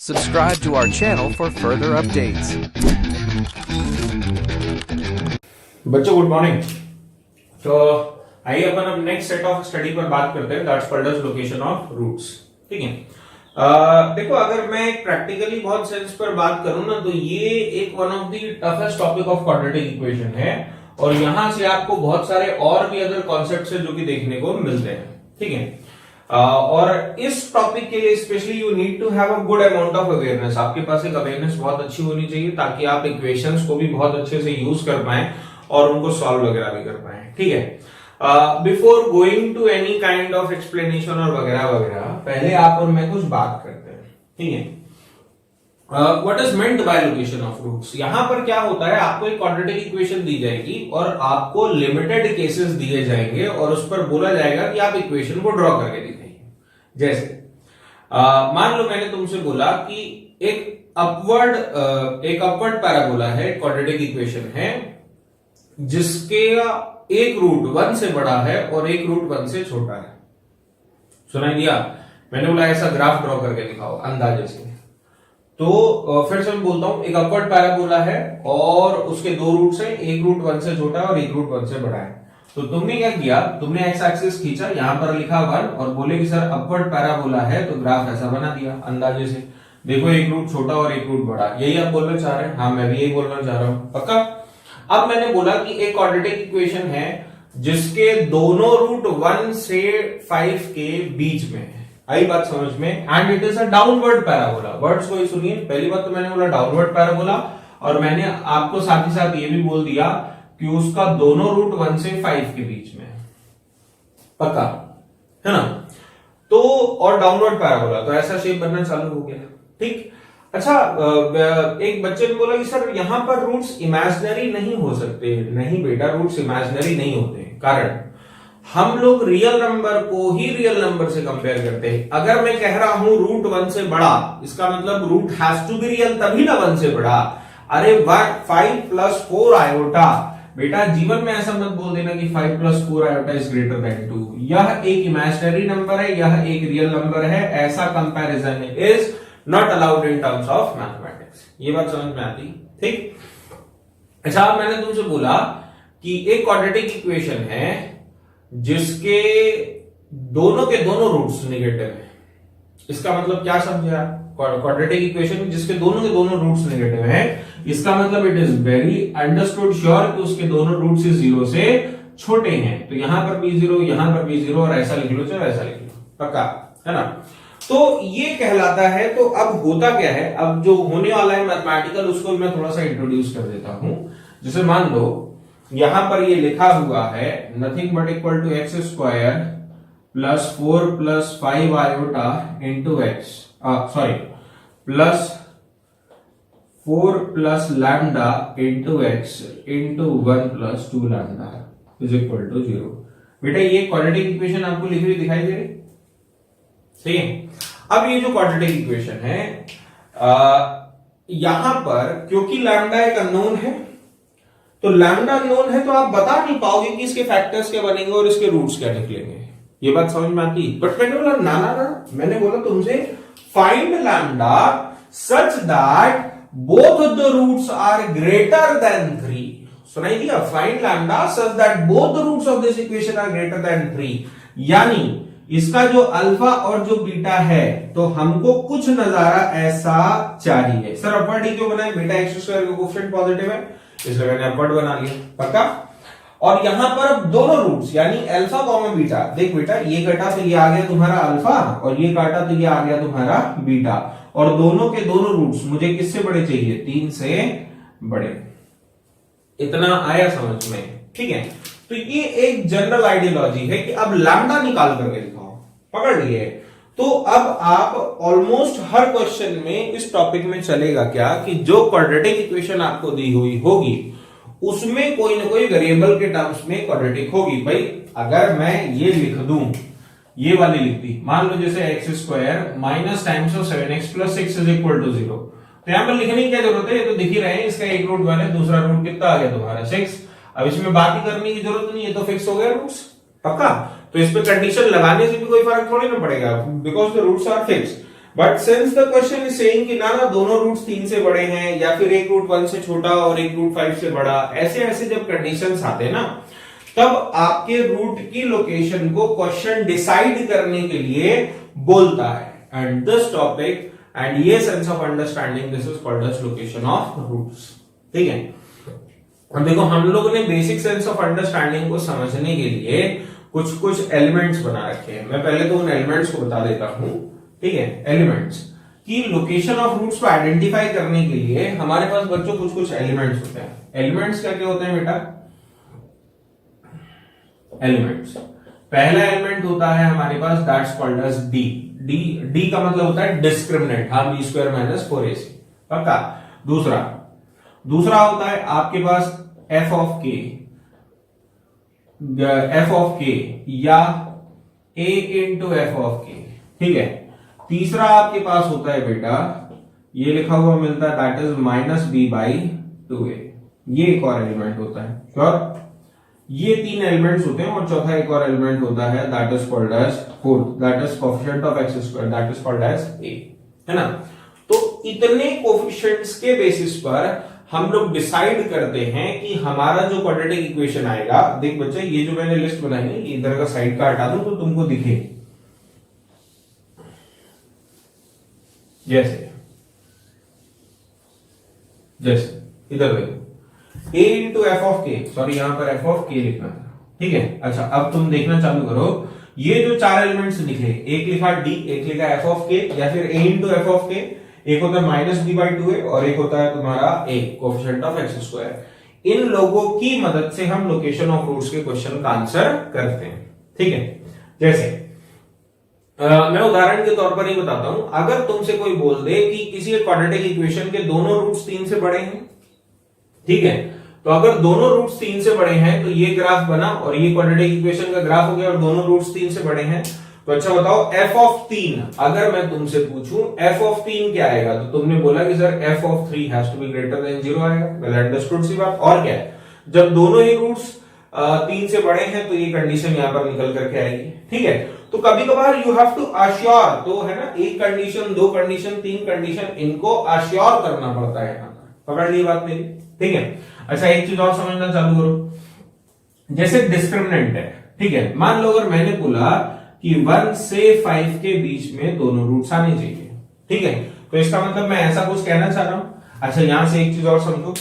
Subscribe to our channel for further updates. बच्चों good morning. तो आइए अपन अब नेक्स्ट सेट ऑफ स्टडी पर बात करते हैं, that's called as location of roots. ठीक है, देखो अगर मैं प्रैक्टिकली बहुत सेंस पर बात करूं ना, तो ये एक one of the toughest topic of quadratic equation है और यहां से आपको बहुत सारे और भी अदर कॉन्सेप्ट्स है जो कि देखने को मिलते हैं। ठीक है, और इस टॉपिक के लिए specially you need to have a good amount of awareness. आपके पास एक अवेयरनेस बहुत अच्छी होनी चाहिए ताकि आप इक्वेशंस को भी बहुत अच्छे से यूज कर पाएं और उनको सॉल्व वगैरह भी कर पाएं। ठीक है, before going to any kind of explanation और वगैरह वगैरह, पहले आप और मैं कुछ बात करते हैं। ठीक है, what is meant by location of roots. यहां पर क्या होता है, आपको एक क्वाड्रेटिक इक्वेशन दी जाएगी और आपको लिमिटेड केसेस दिए जाएंगे और उस पर बोला जाएगा कि आप इक्वेशन को ड्रॉ करके दिखाइए। जैसे मान लो मैंने तुमसे बोला कि एक अपवर्ड पैराबोला है, क्वाड्रेटिक इक्वेशन है जिसके एक रूट 1 से बड़ा है और एक रूट 1 से छोटा है। सुनाई दिया? मैंने बोला ऐसा ग्राफ ड्रॉ करके दिखाओ अंदाजे से। तो फिर से मैं बोलता हूं, एक अपवर्ड पैराबोला है और उसके दो रूट्स हैं, एक रूट 1 से छोटा है और एक रूट 1 से बड़ा है। तो तुमने क्या किया, तुमने एक्स एक्सिस खींचा, यहां पर लिखा 1 और बोले कि सर अपवर्ड पैराबोला है, तो ग्राफ ऐसा बना दिया अंदाजे से। देखो एक रूट छोटा और एक रूट बड़ा, यही आप बोलना चाह रहे हैं? हाँ, मैं भी यही बोलना चाह रहा हूं। पक्का? अब मैंने बोला कि एक क्वाड्रेटिक इक्वेशन है जिसके दोनों रूट 1 से 5 के बीच में है। आई बात समझ में? And it is a downward parabola. Words को ही सुनिए। पहली बात तो मैंने बोला डाउनवर्ड पैराबोला और मैंने आपको साथ ही साथ ये भी बोल दिया कि उसका दोनों रूट 1 से 5 के बीच में है। पक्का है ना? तो और डाउनवर्ड पैराबोला, तो ऐसा शेप बनना चालू हो गया। ठीक, अच्छा, एक बच्चे ने बोला कि सर यहां पर रूट्स इमेजिनरी नहीं हो सकते। नहीं बेटा, रूट्स इमेजिनरी नहीं होते। कारण हम लोग रियल नंबर को ही रियल नंबर से कंपेयर करते हैं। अगर मैं कह रहा हूं रूट 1 से बड़ा, इसका मतलब root has to be real, तभी ना 1 से बड़ा। अरे 5 प्लस 4 आयोटा, बेटा जीवन में ऐसा मत बोल देना कि 5 plus 4 iota is greater then 2। यह एक इमेजिनरी नंबर है, यह एक रियल नंबर है। ऐसा comparison is not allowed in terms of mathematics. ये बात समझ में आती? ठीक, अच्छा, मैंने तुमसे बोला कि एक क्वाड्रेटिक इक्वेशन है जिसके दोनों के दोनों रूट्स नेगेटिव है। इसका मतलब क्या समझे आप? क्वाड्रेटिक इक्वेशन जिसके दोनों के दोनों रूट्स नेगेटिव हैं, इसका मतलब it is very understood sure कि उसके दोनों रूट्स 0 से छोटे हैं। तो यहां पर भी 0, यहां पर भी 0 और ऐसा लिख लो चाहे ऐसा लिख लो। पक्का है ना? तो ये कहलाता है। तो अब होता क्या है, अब जो होने वाला है मैथमेटिकल, उसको मैं थोड़ा सा इंट्रोड्यूस कर देता हूं। जैसे मान लो यहां पर ये लिखा हुआ है nothing but equal to x square plus 4 plus 5 iota into x, sorry, plus 4 plus lambda into x into 1 plus 2 lambda is equal to 0। बेटा ये क्वाड्रेटिक इक्वेशन आपको लिखी हुई दिखाई दे रही? सही है। अब ये जो क्वाड्रेटिक इक्वेशन है, यहां पर क्योंकि लैम्डा एक अननोन है, तो लैम्डा अननोन है तो आप बता नहीं पाओगे कि इसके फैक्टर्स क्या बनेंगे और इसके रूट्स क्या निकलेंगे। ये बात समझ में आती? बट मैंने बोला ना, मैंने बोला तुमसे find lambda such that both of the roots are greater than 3। सुनाई दिया? Find lambda such that both the roots of this equation are greater than 3। यानी इसका जो अल्फा और जो बीटा है, तो हमको कुछ नजारा ऐसा चाहिए। सर अपवर्ड ही क्यों बनाए? बेटा एक्स स्क्वायर का कोएफिशिएंट पॉजिटिव है, इसलिए मैंने अपवर्ड बना लिया। पक्का? और यहां पर अब दोनों रूट्स यानी अल्फा कॉमा बीटा, देख बेटा ये कटा तो ये आ गया तुम्हारा अल्फा और ये काटा तो ये आ गया तुम्हारा बीटा, और दोनों के दोनों रूट्स मुझे किससे बड़े चाहिए? 3 से बड़े। इतना आया समझ में? ठीक है, तो ये एक जनरल आइडियोलॉजी है कि अब लैम्डा निकाल करके दिखाओ। पकड़ लिए? तो अब आप ऑलमोस्ट हर क्वेश्चन में इस टॉपिक में चलेगा क्या कि जो क्वाड्रेटिक इक्वेशन आपको दी हुई होगी उसमें कोई ना कोई वेरिएबल के टर्म्स में क्वाड्रेटिक होगी। भाई अगर मैं ये लिख दूं, ये वाली लिखती, मान लो जैसे x square minus times of 7x plus 6 is equal to 0, तो यहां पर लिखने की क्या जरूरत है? ये तो दिख ही रहे हैं, इसका एक रूट 1 है, दूसरा रूट कितना आ गया तुम्हारा 6। अब इसमें बात ही करने की जरूरत नहीं है, तो फिक्स हो गया रूट्स। पक्का? तो इस पे कंडीशन लगाने से भी कोई फर्क थोड़ी ना पड़ेगा, because the roots are fixed. But since the question is saying कि ना दोनों रूट्स 3 से बड़े हैं या फिर एक रूट 1 से छोटा और एक रूट 5 से बड़ा, ऐसे ऐसे जब कंडीशंस आते हैं ना, तब आपके रूट की लोकेशन को क्वेश्चन डिसाइड करने के लिए बोलता है। एंड दिस टॉपिक एंड ये sense of understanding, this is called as location of roots. ठीक है, अब देखो हम लोगों ने बेसिक सेंस ऑफ अंडरस्टैंडिंग को समझने के लिए कुछ कुछ एलिमेंट्स बना रखे हैं। मैं पहले तो उन एलिमेंट्स को बता देता हूं। ठीक है, एलिमेंट्स की लोकेशन ऑफ रूट्स को आइडेंटिफाई करने के लिए हमारे पास बच्चों कुछ कुछ एलिमेंट्स होते हैं। एलिमेंट्स क्या क्या होते हैं बेटा? एलिमेंट्स, पहला एलिमेंट होता है हमारे पास that's called as D. D का मतलब होता है डिस्क्रिमिनेंट, हाँ बी स्क्वायर माइनस 4ac, पक्का। दूसरा होता है आपके पास एफ ऑफ के या ए इंटू एफ ऑफ के। ठीक है, तीसरा आपके पास होता है बेटा, ये लिखा हुआ मिलता है that is minus b by 2a। ये एक और एलिमेंट होता है, श्योर। ये 3 एलिमेंट्स होते हैं और चौथा एक और एलिमेंट होता है that is called as fourth, that is coefficient of x square, that is called as a, है ना। तो इतने कोएफिशिएंट्स के बेसिस पर हम लोग डिसाइड करते हैं कि हमारा जो क्वाड्रेटिक इक्वेशन आएगा। देख बच्चे, ये जो मैंने लिस्ट बनाई है इधर का साइड का हटा दूं तो तुमको दिखे, जैसे इधर देखो, a इंटू एफ ऑफ के, सॉरी यहां पर एफ ऑफ के लिखना था। ठीक है, अच्छा अब तुम देखना चालू करो, ये जो 4 एलिमेंट्स लिखे, एक लिखा d, एक लिखा एफ ऑफ के या फिर a इंटू एफ ऑफ के, एक होता है माइनस बी बाई 2a और एक होता है तुम्हारा a coefficient of x square. इन लोगों की मदद से हम लोकेशन ऑफ रूट्स के क्वेश्चन का आंसर करते हैं। ठीक है, जैसे मैं उदाहरण के तौर पर ही बताता हूं। अगर तुमसे कोई बोल दे कि किसी क्वाड्रेटिक इक्वेशन के दोनों रूट्स 3 से बड़े हैं, ठीक है, तो अगर दोनों रूट्स 3 से बड़े हैं तो ये ग्राफ बना और ये क्वाड्रेटिक इक्वेशन का ग्राफ हो गया और दोनों रूट्स 3 से बड़े हैं। तो अच्छा बताओ f ऑफ 3, अगर मैं तुमसे पूछूं f ऑफ 3 क्या आएगा, तो तुमने बोला कि sir f of 3 has to be greater than 0 आएगा। वेल अंडरस्टूड सी बात। और क्या है, जब दोनों ही रूट्स 3 से बड़े हैं तो ये कंडीशन यहां पर निकल करके आएगी। ठीक है, तो कभी कभार यू हैव टू अश्योर, तो है ना, एक कंडीशन, 2 कंडीशन, 3 कंडीशन, इनको अश्योर करना पड़ता है यहां पर। पकड़ ली बात मेरी? ठीक है, अच्छा एक चीज और समझना चालू करो, जैसे डिस्क्रिमिनेंट है। ठीक है, मान लो अगर मैंने बोला कि 1 से 5 के बीच में दोनों रूट्स आने चाहिए। ठीक है, तो इसका मतलब मैं ऐसा कुछ कहना चाह रहा हूं। अच्छा यहां से एक चीज और समझो,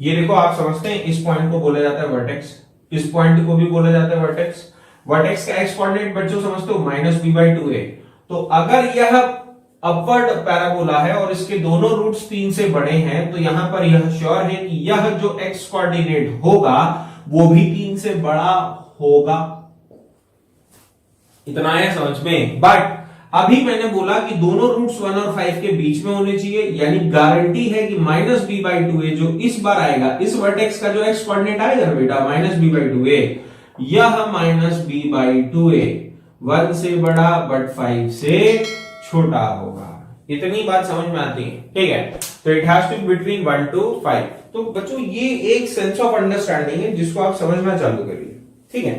ये देखो आप समझते हैं इस पॉइंट को बोला जाता है वर्टेक्स, इस पॉइंट को भी बोला जाता है वर्टेक्स। वर्टेक्स का एक्स कोऑर्डिनेट बच्चों समझते हो माइनस बी बाई 2a। तो अगर यह अपवर्ड पैराबोला है और इसके दोनों रूट्स 3 से बड़े हैं तो यहां पर यह श्योर है कि यह जो एक्स कोऑर्डिनेट होगा वो भी 3 से बड़ा होगा। इतना है समझ में। बट अभी मैंने बोला कि दोनों रूट्स 1 और 5 के बीच में होने चाहिए, यानी गारंटी है कि माइनस बी बाई 2a जो इस बार आएगा, इस वर्टेक्स का जो एक्स कोऑर्डिनेट आएगा बेटा माइनस बी बाई 2a, यह माइनस बी बाई 2a 1 से बड़ा बट 5 से छोटा होगा। इतनी बात समझ में आती है? ठीक है, तो it has to be between 1 to 5। तो बच्चों ये एक सेंस ऑफ अंडरस्टैंडिंग है जिसको आप समझना चालू करिए। ठीक है,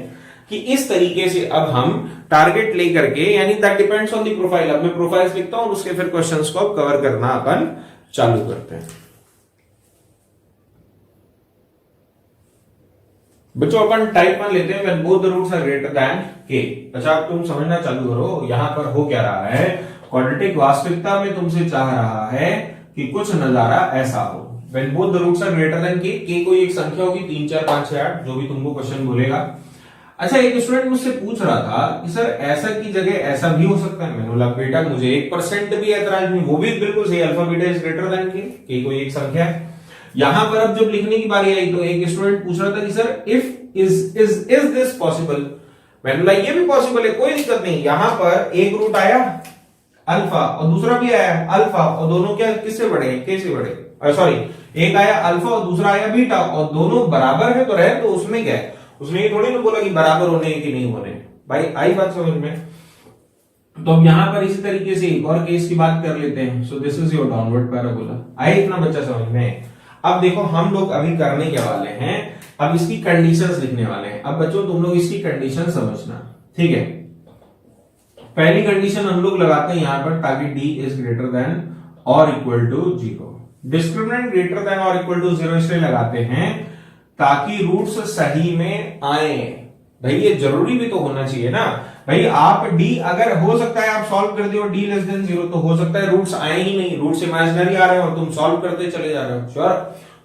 कि इस तरीके से अब हम टारगेट लेकर के, यानी that depends on the profile. अब मैं प्रोफाइल्स लिखता हूं और उसके फिर क्वेश्चंस को कवर करना अपन चालू करते हैं। बच्चों अपन टाइप 1 लेते हैं, when both the roots are greater than k। अच्छा अब तुम समझना चालू करो, यहां पर हो क्या रहा है। क्वाड्रेटिक वास्तविकता में तुमसे चाह रहा है कि कुछ नजारा ऐसा हो, when both the roots are greater than k कोई एक संख्या होगी 3 4 5 6 8, जो भी तुमको क्वेश्चन बोलेगा। अच्छा एक स्टूडेंट मुझसे पूछ रहा था कि सर ऐसा की जगह ऐसा भी हो सकता है। मैंने बोला बेटा मुझे 1% भी ऐतराज नहीं, वो भी बिल्कुल सही, alpha beta is greater than k कोई एक संख्या है। यहां पर अब जब लिखने की बारी आई तो एक स्टूडेंट पूछ रहा था कि sir if is this possible. मैंने बोला ये भी पॉसिबल है, कोई दिक्कत नहीं। यहां पर एक रूट आया अल्फा और दूसरा भी आया अल्फा, और दोनों क्या किससे बड़े हैं, k से बड़े। सॉरी, एक आया अल्फा और दूसरा आया बीटा और दोनों बराबर है तो रहे, तो उसमें क्या है, उसने ये थोड़ी ना बोला कि बराबर होने कि नहीं होने। भाई आई बात समझ में। तो अब यहां पर इसी तरीके से एक और केस की बात कर लेते हैं। So this is your downward parabola. आई इतना बच्चा समझ में। अब देखो हम लोग अभी करने के वाले हैं, अब इसकी कंडीशंस लिखने वाले हैं। अब बच्चों तुम लोग इसकी कंडीशन समझना, ठीक है। पहली कंडीशन हम लोग लगाते हैं यहां पर ताकि d इज ग्रेटर देन और equal to 0। Discriminant greater than और इक्वल टू 0 इसलिए लगाते हैं ताकि रूट्स सही में आए। भाई ये जरूरी भी तो होना चाहिए ना भाई। आप d अगर हो सकता है आप सॉल्व कर दियो d लेस देन 0, तो हो सकता है रूट्स आए ही नहीं, रूट्स इमेजिनरी आ रहे हो, तुम सॉल्व करते चले जा रहे हो। श्योर।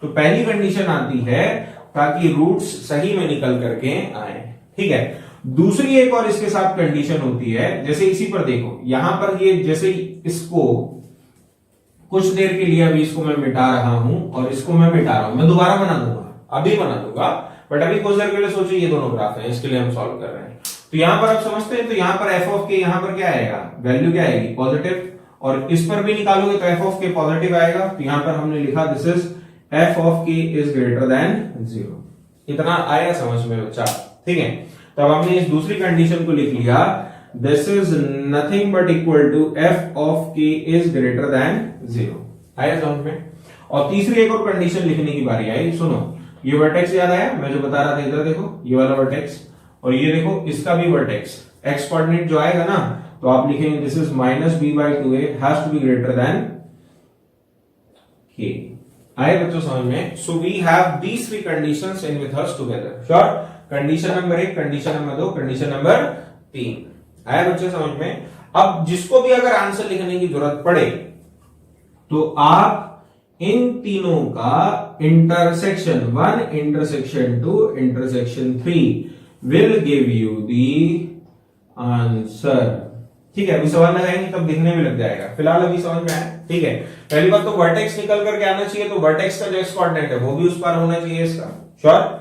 तो पहली कंडीशन आती है ताकि रूट्स सही में निकल करके आए। ठीक है। दूसरी एक और इसके साथ कंडीशन होती है, जैसे इसी पर देखो यहां पर ये जैसे इसको कुछ देर के लिए अभी इसको मैं मिटा रहा हूं और इसको मैं मिटा रहा हूं, मैं दोबारा बना दूंगा, अभी बना दूंगा, बट अभी कुछ देर के लिए सोचिए ये दोनों ग्राफ हैं, इसके लिए हम सॉल्व कर रहे हैं। तो यहां पर आप समझते हैं, तो यहां पर एफ ऑफ के यहां पर क्या आएगा, वैल्यू क्या आएगी, पॉजिटिव, और इस पर भी निकालोगे तो एफ ऑफ के पॉजिटिव आएगा। तो यहां पर हमने लिखा this is F of k is greater than 0। इतना आया समझ में बच्चा? ठीक है। तब हमने इस दूसरी कंडीशन को लिख लिया, this is nothing but equal to f of k is greater than 0। आया समझ में? और तीसरी एक और कंडीशन लिखने की बारी आई। सुनो, ये वर्टेक्स याद आया मैं जो बता रहा था, इधर देखो ये वाला वर्टेक्स, और ये देखो इसका भी वर्टेक्स, एक्स कोऑर्डिनेट जो आएगा ना, तो आप लिखेंगे this is minus b by 2a has to be greater than k। आए बच्चों समझ में? So we have these three conditions in with us together. Sure. Condition number 1, condition number 2, condition number 3। आया बच्चों समझ में? अब जिसको भी अगर आंसर लिखने की जरूरत पड़े तो आप इन तीनों का intersection 1, intersection 2, intersection 3 will give you the answer. ठीक है। अभी सवाल लगाएंगे तब दिखने में लग जाएगा, फिलहाल अभी समझ में आया? ठीक है। पहली बात तो वर्टेक्स निकल करके आना चाहिए, तो वर्टेक्स का जो एक्स कोऑर्डिनेट है वो भी उस पर होना चाहिए इसका। Sure.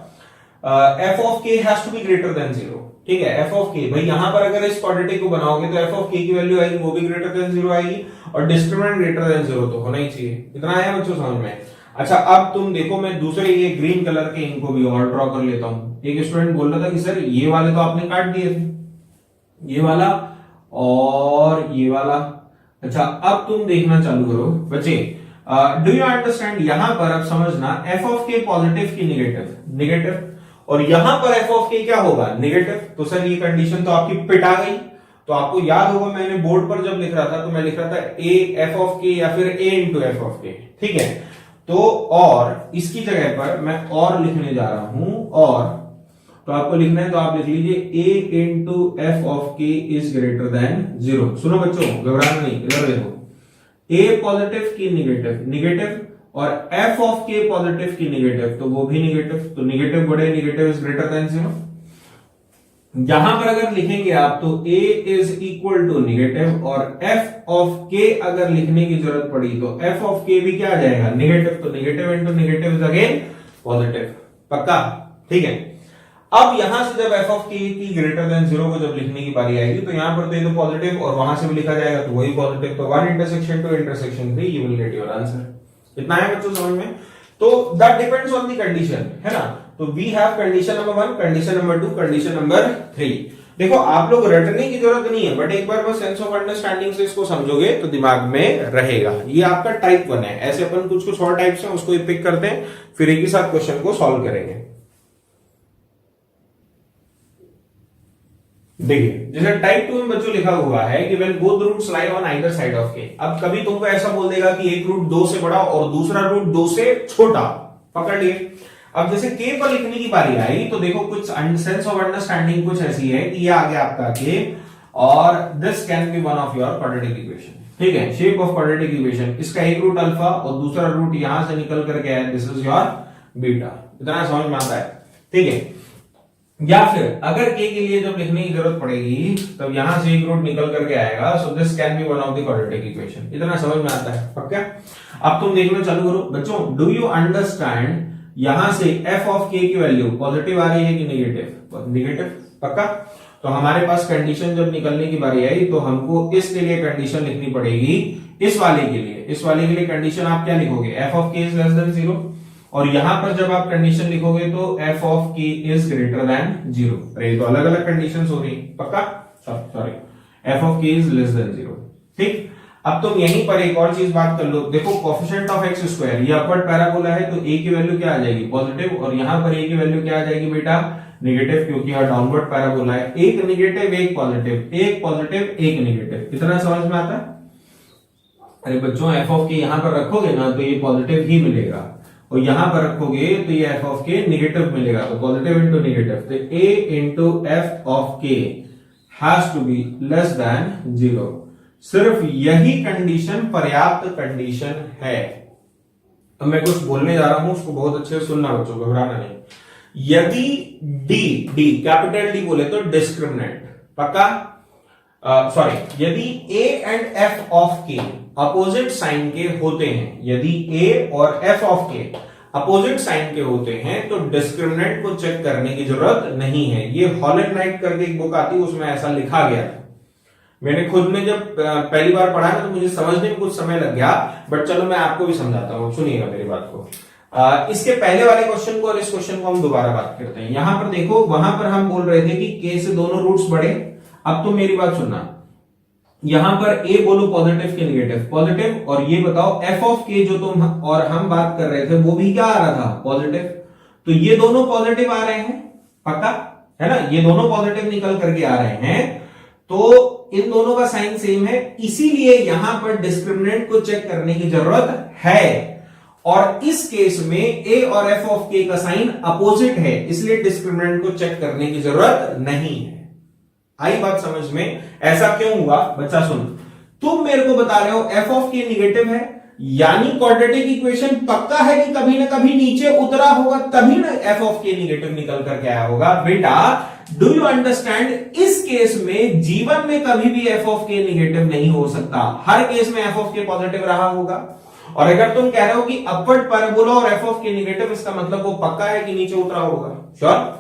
F of k has to be greater than 0। ठीक है। एफ ऑफ के, भाई यहां पर अगर इस क्वाड्रेटिक को बनाओगे तो एफ ऑफ के की वैल्यू आएगी, वो भी ग्रेटर देन 0 आएगी, और डिस्क्रिमिनेंट ग्रेटर देन 0 तो होना ही चाहिए। इतना आया बच्चों समझ में? अच्छा, अब तुम देखो, मैं दूसरे ये ग्रीन कलर के इनको भी और ड्रॉ कर लेता हूं। एक स्टूडेंट बोल रहा था कि सर ये वाले तो आपने काट दिए थे, ये वाला और ये वाला। अच्छा, अब तुम देखना चालू करो बच्चे। Do you understand? यहां पर अब समझना, एफ ऑफ के पॉजिटिव की नेगेटिव, और यहां पर एफ ऑफ के क्या होगा, नेगेटिव। तो सर ये कंडीशन तो आपकी पिटा गई। तो आपको याद होगा मैंने बोर्ड पर जब लिख रहा था तो मैं लिख रहा था ए एफ ऑफ के या फिर ए इंटू एफ ऑफ के। ठीक है। तो और इसकी जगह पर मैं और लिखने जा रहा हूं, और तो आपको लिखना है, तो आप लिख लीजिए a into F of k is greater than 0। सुनो बच्चों, घबराना नहीं, इधर देखो, a पॉजिटिव की नेगेटिव और f ऑफ के पॉजिटिव की नेगेटिव, तो वो भी नेगेटिव, तो नेगेटिव बड़े नेगेटिव इज ग्रेटर देन 0। यहां पर अगर लिखेंगे आप तो a is equal to negative, और f ऑफ k अगर लिखने की जरूरत पड़ी तो f ऑफ k भी क्या आ जाएगा, नेगेटिव। तो negative into negative is again positive. पक्का? ठीक है। अब यहां से जब f ऑफ k की ग्रेटर देन 0 को जब लिखने की बारी आएगी तो यहां पर तो ये तो पॉजिटिव और वहां से भी लिखा जाएगा तो वही पॉजिटिव, तो 1 intersection 2 intersection 3 you will get your answer. इतना है बच्चों समझ में? तो that depends on the condition, है ना? तो we have condition number 1, condition number 2, condition number 3। देखो आप लोग रटने की जरूरत नहीं है, बट एक बार बस सेंस ऑफ अंडरस्टैंडिंग से इसको समझोगे तो दिमाग में रहेगा। ये आपका टाइप 1 है। ऐसे अपन कुछ और टाइप्स हैं, उसको पिक करते हैं, फिर एक ही साथ क्वेश्चन को सॉल्व करेंगे। देखिए, जैसे टाइप 2 में बच्चों लिखा हुआ है कि when both roots lie on either side of k. अब कभी तुमको ऐसा बोल देगा कि एक रूट 2 से बड़ा और दूसरा रूट 2 से छोटा, पकड़ लिए। अब जैसे के पर लिखने की बारी आई तो देखो कुछ सेंस ऑफ अंडरस्टैंडिंग कुछ ऐसी है कि ये आ गया आपका के, और this can be one of your quadratic equation. ठीक है, शेप ऑफ क्वाड्रेटिक इक्वेशन। इसका एक रूट अल्फा और दूसरा रूट यहां से निकल करके है, दिस इज योर बीटा। इतना समझ में आता है? ठीक है। या फिर अगर के के लिए जब लिखने की जरूरत पड़ेगी तब यहां से एक रूट निकल करके आएगा, so this can be one of the quadratic equation. इतना समझ में आता है? पक्का? अब तुम देखना चालू करो बच्चों। Do you understand? यहां से एफ ऑफ के की वैल्यू पॉजिटिव आ रही है कि नेगेटिव? नेगेटिव। पक्का? तो हमारे पास कंडीशन जब निकलने की बारी आई तो हमको इसके लिए कंडीशन लिखनी पड़ेगी। इस वाले के लिए कंडीशन आप क्या लिखोगे? F of k is less than 0, और यहां पर जब आप कंडीशन लिखोगे तो f of k is greater than 0। अरे तो अलग अलग कंडीशंस हो रही। पक्का? Sorry, f of k is less than 0। ठीक। अब तुम यहीं पर एक और चीज बात कर लो। देखो कोफिशिएंट ऑफ x स्क्वायर, ये अपवर्ड पैराबोला है तो a की वैल्यू क्या आ जाएगी? पॉजिटिव, और यहां पर a की वैल्यू क्या आ जाएगी बेटा? नेगेटिव क्योंकि यह डाउनवर्ड पैराबोला है, एक नेगेटिव एक पॉजिटिव, एक पॉजिटिव एक नेगेटिव, इतना समझ में आता है? अरे बच्चों एफ ऑफ के यहां पर रखोगे ना तो ये पॉजिटिव ही मिलेगा, और यहां पर रखोगे तो ये एफ ऑफ के नेगेटिव मिलेगा, तो पॉजिटिव इंटू नेगेटिव, तो a into F of k has to be less than 0। सिर्फ यही कंडीशन पर्याप्त कंडीशन है। अब मैं कुछ बोलने जा रहा हूं, उसको बहुत अच्छे से सुनना बच्चों, घबराना नहीं। यदि डी कैपिटल डी बोले तो डिस्क्रिमिनेंट पक्का, सॉरी, यदि a एंड f ऑफ के अपोजिट साइन के होते हैं, यदि a और f ऑफ के अपोजिट साइन के होते हैं तो डिस्क्रिमिनेंट को चेक करने की जरूरत नहीं है। ये हॉलैंड नाइट करके एक बुक आती है, उसमें ऐसा लिखा गया था। मैंने खुद में जब पहली बार पढ़ा ना तो मुझे समझने में कुछ समय लग गया, बट चलो मैं आपको भी समझाता हूं, सुनिएगा मेरी बात को। इसके पहले वाले क्वेश्चन को और इस क्वेश्चन को हम दोबारा बात करते हैं। यहां पर देखो, वहां पर हम बोल रहे थे कि k से दोनों रूट्स बढ़े। अब तो मेरी बात सुनना, यहां पर a बोलो पॉजिटिव के नेगेटिव, पॉजिटिव, और ये बताओ f ऑफ k जो तुम और हम बात कर रहे थे वो भी क्या आ रहा था? पॉजिटिव। तो ये दोनों पॉजिटिव आ रहे हैं पक्का, है ना, ये दोनों पॉजिटिव निकल करके आ रहे हैं, तो इन दोनों का साइन सेम है, इसीलिए यहां पर डिस्क्रिमिनेंट को चेक करने की जरूरत है। और इस केस में a और f ऑफ k का साइन अपोजिट है, इसलिए डिस्क्रिमिनेंट को चेक करने की जरूरत नहीं है। आई बात समझ में? ऐसा क्यों हुआ बच्चा? सुन, तुम मेरे को बता रहे हो f ऑफ k निगेटिव है, यानी क्वाड्रेटिक इक्वेशन पक्का है कि कभी ना कभी नीचे उतरा होगा, तभी ना f ऑफ k निगेटिव निकल करके आया होगा। बेटा डू यू अंडरस्टैंड, इस केस में जीवन में कभी भी f ऑफ k निगेटिव नहीं हो सकता, हर केस में f ऑफ k पॉजिटिव रहा होगा। और अगर तुम कह रहे हो कि अपवर्ड पैराबोला और f ऑफ k निगेटिव, इसका मतलब वो पक्का है कि नीचे उतरा होगा। श्योर?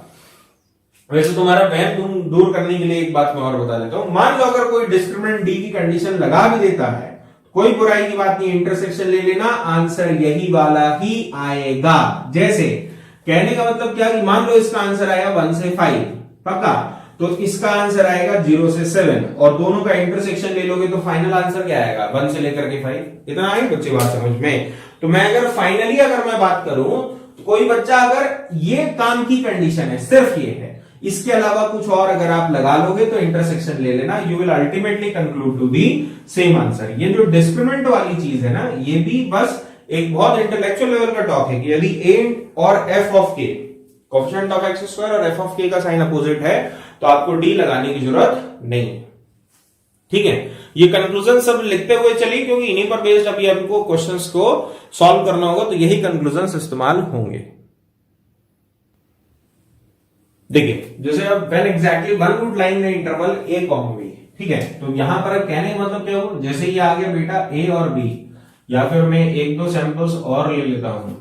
वैसे तुम्हारा वहम दूर करने के लिए एक बात मैं और बता देता हूं। मान लो अगर कोई डिस्क्रिमिनेंट डी की कंडीशन लगा भी देता है, कोई बुराई की बात नहीं, इंटरसेक्शन ले लेना, आंसर यही वाला ही आएगा। जैसे कहने का मतलब क्या कि मान लो इसका आंसर आएगा 1 से 5 पक्का, तो इसका आंसर आएगा 0 से 7, और दोनों का इंटरसेक्शन ले लोगे तो फाइनल आंसर क्या आएगा? 1 से लेकर के 5। इतना आई बच्चे बात समझ में? तो मैं अगर फाइनली अगर मैं बात करूं तो कोई बच्चा अगर ये काम की कंडीशन है, सिर्फ ये है, इसके अलावा कुछ और अगर आप लगा लोगे तो इंटरसेक्शन ले लेना, you will ultimately conclude to the same answer. ये जो डिस्क्रिमिनेंट वाली चीज है ना, ये भी बस एक बहुत इंटेलेक्चुअल लेवल का टॉक है कि यदि a और f of k, coefficient of x square और f ऑफ k का साइन अपोजिट है, तो आपको d लगाने की जरूरत नहीं। ठीक है, ये कंक्लूजन सब लिखते हुए चलिए, क्योंकि इन्हीं पर बेस्ड अभी आपको क्वेश्चंस को सॉल्व करना होगा, तो यही कंक्लूजन इस्तेमाल होंगे। देखिए, जैसे अब when exactly one route line में इंटरवल a कॉमा b, ठीक है, तो यहां पर कहने का मतलब क्या हो, जैसे ये आ गया बेटा a और b, या फिर मैं एक दो सैंपल्स और ले लेता हूं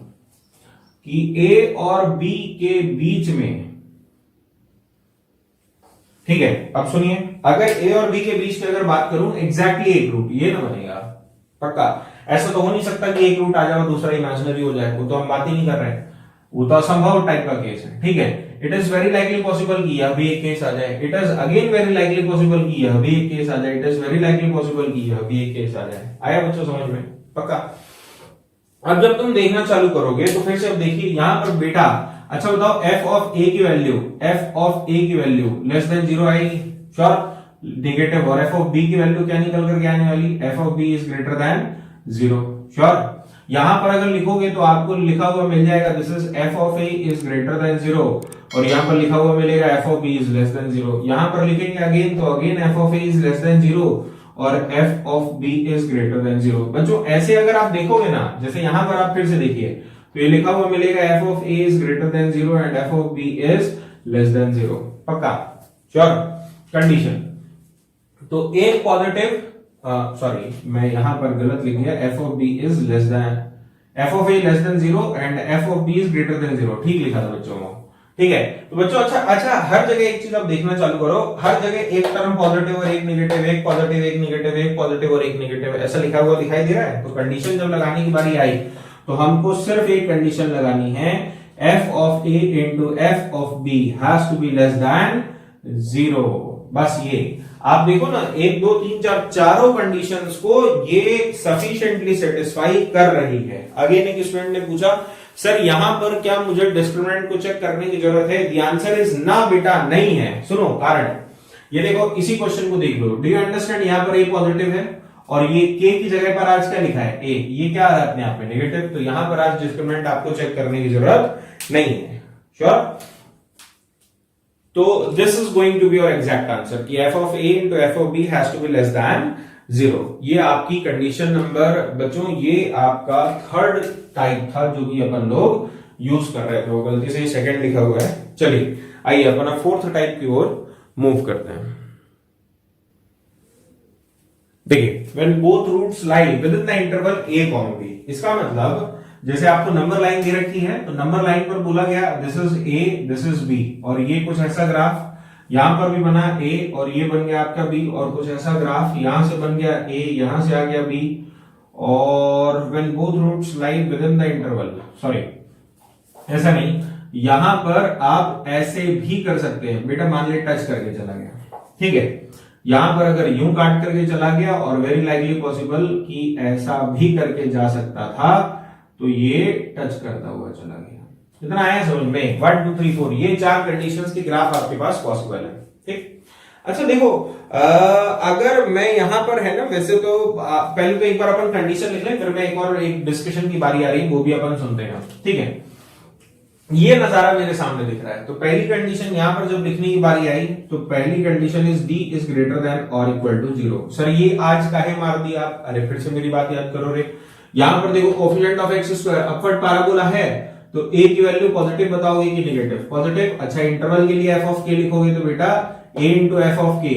कि a और b के बीच में, ठीक है, अब सुनिए, अगर a और b के बीच की अगर बात करूं एग्जैक्टली एक रूट, ये ना बनेगा पक्का। ऐसा तो हो नहीं सकता कि एक रूट आ जाए और दूसरा इमेजिनरी हो जाए, वो तो हम बात ही नहीं कर रहे हैं, वो तो असंभव टाइप का केस है। ठीक है, it is very likely possible कि यह भी एक केस आ जाए, it is again very likely possible कि यह भी एक केस आ जाए, it is very likely possible कि यह भी एक केस आ जाए। आया बच्चों समझ में? पक्का। अब जब तुम देखना चालू करोगे तो फिर से अब देखिए यहां पर बेटा, अच्छा बताओ f ऑफ a की वैल्यू, f ऑफ a की वैल्यू लेस देन 0 आएगी, श्योर, नेगेटिव, और f ऑफ b की वैल्यू क्या निकल करके आने वाली? f of b is greater than 0, sure. यहां पर अगर लिखोगे तो आपको लिखा हुआ मिल जाएगा this is f of a is greater than 0, और यहां पर लिखा हुआ मिलेगा f of b is less than 0। यहां पर लिखेंगे अगेन तो again f of a is less than 0 और f of b is greater than 0। बच्चों ऐसे अगर आप देखोगे ना, जैसे यहां पर आप फिर से देखिए तो ये लिखा हुआ मिलेगा f of a is greater than 0 and f of b is less than 0, पक्का, श्योर, कंडीशन। तो एक पॉजिटिव, सॉरी मैं यहां पर गलत लिख दिया, f of b is less then, f of a less than 0 and f of b is greater than 0, ठीक लिखा था बच्चों को, ठीक है। तो बच्चों अच्छा हर जगह एक चीज आप देखना चालू करो, हर जगह एक टर्म पॉजिटिव और एक नेगेटिव, एक पॉजिटिव एक नेगेटिव, एक पॉजिटिव और एक नेगेटिव, ऐसा लिखा हुआ दिखाई दे रहा है। तो कंडीशन जब लगाने की बारी आई तो हमको सिर्फ एक कंडीशन लगानी है, f of a into f of b has to be less than 0, बस ये। आप देखो ना 1 2 3 4 चारों कंडीशंस को ये सफिशिएंटली सेटिस्फाई कर रही है। अगेन एक स्टूडेंट ने पूछा सर यहां पर क्या मुझे डिस्क्रिमिनेंट को चेक करने की जरूरत है? द आंसर इज ना बेटा, नहीं है। सुनो कारण, ये देखो इसी क्वेश्चन को देख लो, डू यू अंडरस्टैंड? यहां पर ए पॉजिटिव है और ये के की जगह पर आज क्या लिखा है? ए। ये क्या है अपने आप में नेगेटिव, तो यहां पर आज डिस्क्रिमिनेंट आपको चेक करने की जरूरत नहीं है। श्योर? तो this is going to be your exact answer कि F of A into F of B has to be less than 0। ये आपकी कंडीशन नंबर बच्चों, ये आपका थर्ड टाइप था जो कि अपन लोग यूज कर रहे थे, वो गलती से सेकंड लिखा हुआ है। चलिए आइए अपन फोर्थ टाइप की ओर मूव करते हैं। देखिए, when both roots lie within the interval a, b, इसका मतलब जैसे आपको नंबर लाइन दे रखी है, तो नंबर लाइन पर बोला गया this is a, this is b, और ये कुछ ऐसा ग्राफ यहां पर भी बना a और ये बन गया आपका b, और कुछ ऐसा ग्राफ यहां से बन गया a, यहां से आ गया b, और when both roots lie within the interval, sorry ऐसा नहीं, यहां पर आप ऐसे भी कर सकते हैं बेटा, मान लिया टच करके चला गया, ठीक है। यहां पर अगर यूं काट करके चला गया, और वेरी लाइकली पॉसिबल कि ऐसा भी करके जा सकता था, तो ये टच करता हुआ चला गया। इतना आया समझ में? 1 2 3 4 ये 4 कंडीशंस की ग्राफ आपके पास पॉसिबल है, ठीक। अच्छा देखो, अगर मैं यहां पर है ना, वैसे तो पहले तो एक बार अपन कंडीशन लिख लें, फिर मैं एक डिस्कशन की बारी आ रही, वो भी अपन सुनते हैं, ठीक है। ये नजारा मेरे सामने दिख रहा है, तो पहली कंडीशन यहां पर जब लिखने की बारी आई, तो पहली condition is D is greater than और इक्वल टू 0। सर ये आज काहे मार दिया आप? अरे फिर से मेरी बात याद करो रे। यहां पर देखो coefficient of x square upward parabola है, तो a की वैल्यू पॉजिटिव बताओगे कि नेगेटिव? पॉजिटिव। अच्छा इंटरवल के लिए f ऑफ k लिखोगे तो बेटा a into F of k,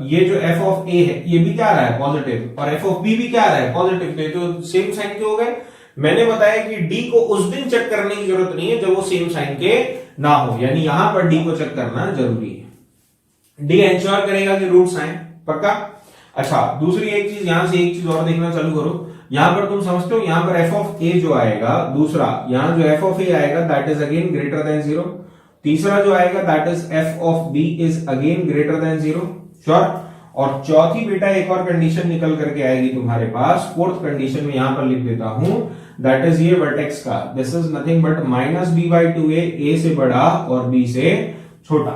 ये जो f ऑफ a है ये भी क्या आ रहा है? पॉजिटिव, और f ऑफ b भी क्या आ रहा है? पॉजिटिव। तो सेम साइन के हो गए। मैंने बताया कि d को उस दिन चेक करने की जरूरत नहीं है जब वो सेम साइन के ना हो, यानी यहां पर d को चेक करना जरूरी है। d एंश्योर करेगा कि रूट्स आए, पक्का। अच्छा दूसरी एक चीज, यहां से एक चीज और देखना चालू करो। यहां पर तुम समझते हो, यहां पर f ऑफ a जो आएगा, दूसरा यहां जो f ऑफ a आएगा that is again greater than 0। तीसरा जो आएगा that is f of b is again greater than 0। Sure? और चौथी बेटा एक और कंडीशन निकल करके आएगी तुम्हारे पास, फोर्थ कंडीशन में यहां पर लिख देता हूं, दैट इज ये वर्टेक्स का, this is nothing but minus b by 2a, a से बड़ा और b से छोटा,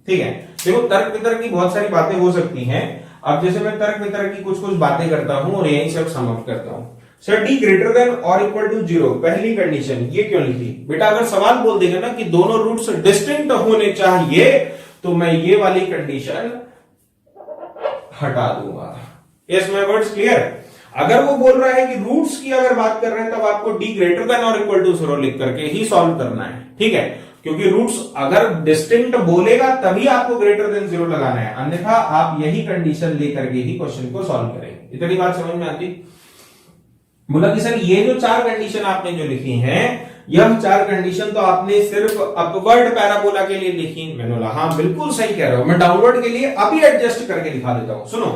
ठीक है। देखो तर्क वितर्क की बहुत सारी बातें हो सकती हैं। अब जैसे मैं तर्क वितर्क की कुछ बातें करता हूं और यहीं से समाप्त करता हूं। सर डी ग्रेटर देन और इक्वल टू 0, पहली कंडीशन, ये क्यों लिखी बेटा? अगर सवाल बोल देगा ना कि दोनों रूट्स डिस्टिंक्ट होने चाहिए, तो मैं ये वाली कंडीशन हटा दूंगा। Yes my words clear? अगर वो बोल रहा है कि रूट्स की अगर बात कर रहे हैं, तब आपको डी ग्रेटर देन और इक्वल टू 0 लिख करके ही सॉल्व करना है, ठीक है। क्योंकि रूट्स अगर डिस्टिंक्ट बोलेगा तभी आपको ग्रेटर देन 0 लगाना है, अन्यथा आप यही कंडीशन लेकर के ही क्वेश्चन को सॉल्व करेंगे। इतनी बात समझ में आती? बोला कि सर ये जो 4 कंडीशन आपने जो लिखी हैं, यह 4 कंडीशन तो आपने सिर्फ अपवर्ड पैराबोला के लिए लिखी। मैंने बोला हाँ बिल्कुल सही कह रहे हो, मैं डाउनवर्ड के लिए अभी एडजस्ट करके दिखा देता हूं। सुनो,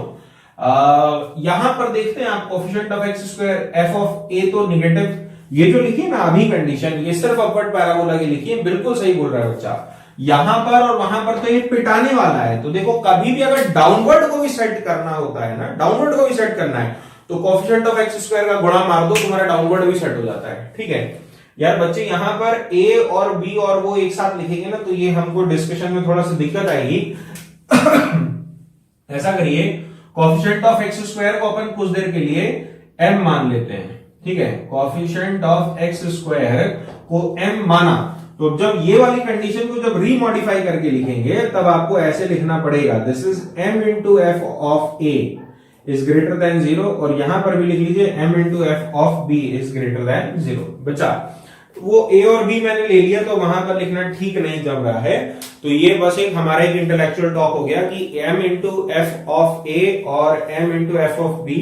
यहां पर देखते हैं आप, coefficient of x square F of A तो निगेटिव, ये जो लिखी है ना अभी कंडीशन, ये सिर्फ अपवर्ड पैराबोला की लिखी है, बिल्कुल सही बोल रहा है बच्चा। यहां पर और वहां पर तो ये पिटाने वाला है। तो देखो कभी भी अगर डाउनवर्ड को भी सेट करना होता है ना, डाउनवर्ड को भी सेट करना है, तो कोफिशिएंट ऑफ एक्स स्क्वायर का गुणा मार दो, तुम्हारा डाउनवर्ड भी सेट हो जाता है, ठीक है। यार बच्चे यहां पर a और b और वो एक साथ लिखेंगे ना, तो ये हमको डिस्कशन में थोड़ा सा दिक्कत आएगी। ऐसा करिए, कोफिशिएंट ऑफ एक्स स्क्वायर को अपन कुछ देर के लिए m मान लेते हैं, ठीक है। कोफिशिएंट ऑफ एक्स स्क्वायर को m माना, तो जब ये वाली कंडीशन को जब रीमॉडिफाई करके लिखेंगे, तब आपको ऐसे लिखना पड़ेगा, this is m into F of a is greater than 0, और यहां पर भी लिख लीजिए m into F of b is greater than 0। बच्चा वो a और b मैंने ले लिया, तो वहां पर लिखना ठीक नहीं जम रहा है, तो ये बस एक हमारा एक इंटेलेक्चुअल टॉक हो गया कि m into F of a और m into F of b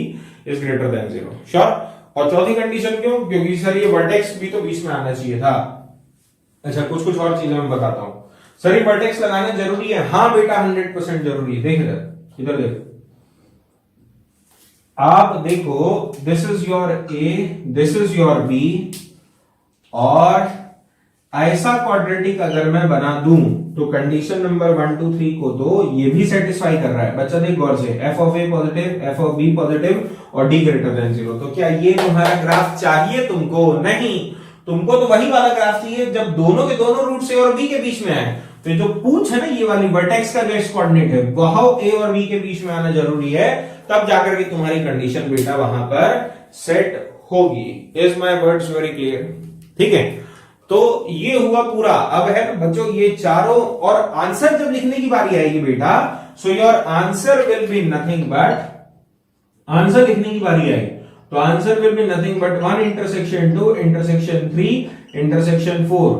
is greater than 0। Sure? और चौथी कंडीशन क्यों? क्योंकि सर ये वर्टेक्स भी तो बीच में आना चाहिए था। अच्छा कुछ और चीजें मैं बताता हूं। सर ये वर्टेक्स लगाना जरूरी है? हाँ बेटा 100% जरूरी है। देख इधर देखो, आप देखो, this is your a, this is your b, और ऐसा क्वाड्रेटिक अगर मैं बना दूं, तो कंडीशन नंबर 1 2 3 को तो ये भी सेटिस्फाई कर रहा है। बच्चा देख गौर से, f of a positive, f of b positive और डी ग्रेटर देन 0। तो क्या ये तुम्हारा ग्राफ चाहिए तुमको? नहीं। तुमको तो वही वाला ग्राफ चाहिए जब दोनों के दोनों रूट्स ए और बी के बीच में आए। तो जो पूछ है ना ये वाली वर्टेक्स का जो एक्स कोऑर्डिनेट है वह ए और बी के बीच में आना जरूरी है, तब जाकर के तुम्हारी कंडीशन बेटा वहां पर सेट होगी। Is my words very clear? ठीक है, तो ये हुआ पूरा। अब है बच्चों ये चारों, और आंसर जब लिखने की बारी आएगी बेटा, so your answer will be nothing but, answer लिखने की बारी आई तो answer will be nothing but 1 intersection 2 intersection 3 intersection 4।